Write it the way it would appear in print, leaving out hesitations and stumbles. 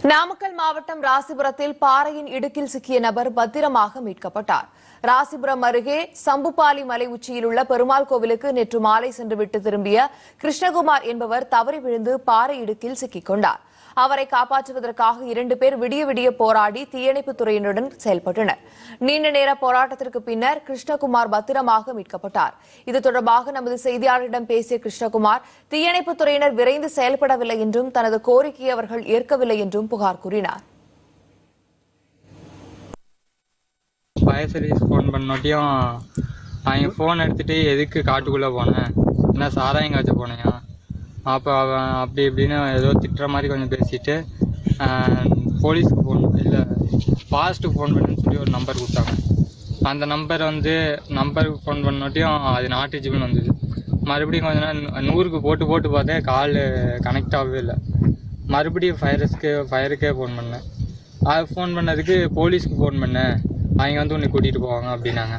நாமக்கல் மாவட்டம் ராசிபுரத்தில் பாறையின் இடுக்கில் சிக்கிய நபர் பத்திரமாக மீட்கப்பட்டார். ராசிபுரம் அருகே சம்புபாலி மலை உச்சியில் உள்ள பெருமாள் கோவிலுக்கு நேற்று மாலை சென்றுவிட்டு திரும்பிய கிருஷ்ணகுமார் என்பவர் தவறி விழுந்து பாறை இடுக்கில் சிக்கிக் கொண்டார். அவரை காப்பாற்றுவதற்காக 2 பேர் விடிய விடிய போராடி தீயணைப்புத் துறையினருடன் செயல்பட்டனர். நீண்ட நேர போராட்டத்திற்கு பின்னர் கிருஷ்ணகுமார் பத்திரமாக மீட்கப்பட்டார். இது தொடர்பாக நமது செய்தியாளரிடம் பேசிய கிருஷ்ணகுமார், தீயணைப்புத் துறையினர் விரைந்து செயல்படவில்லை என்றும் தனது கோரிக்கையை அவர்கள் ஏற்கவில்லை என்றும் புகார் கூறினார். ஃபயர் சர்வீஸ் ஃபோன் பண்ணோட்டியும் அவங்க ஃபோன் எடுத்துகிட்டு எதுக்கு காட்டுக்குள்ளே போனேன், என்ன சாராயம் காய்ச்ச போனேன், அப்போ அவன் அப்படி இப்படின்னு ஏதோ திட்டுற மாதிரி கொஞ்சம் பேசிட்டு போலீஸ்க்கு ஃபோன் இல்லை ஃபாஸ்ட்டுக்கு ஃபோன் பண்ணுன்னு சொல்லி ஒரு நம்பர் கொடுத்தாங்க. அந்த நம்பருக்கு ஃபோன் பண்ணோட்டியும் அது நாட் ரீச்சபிள்னு வந்தது. மறுபடியும் கொஞ்ச நேரம் 100க்கு போட்டு பார்த்தேன், கால் கனெக்ட் ஆகவே இல்லை. மறுபடியும் ஃபயருக்கே ஃபோன் பண்ணேன். அது ஃபோன் பண்ணதுக்கு போலீஸ்க்கு ஃபோன் பண்ணேன், அவங்க வந்து உன்னை கூட்டிகிட்டு போவாங்க அப்படின்னாங்க.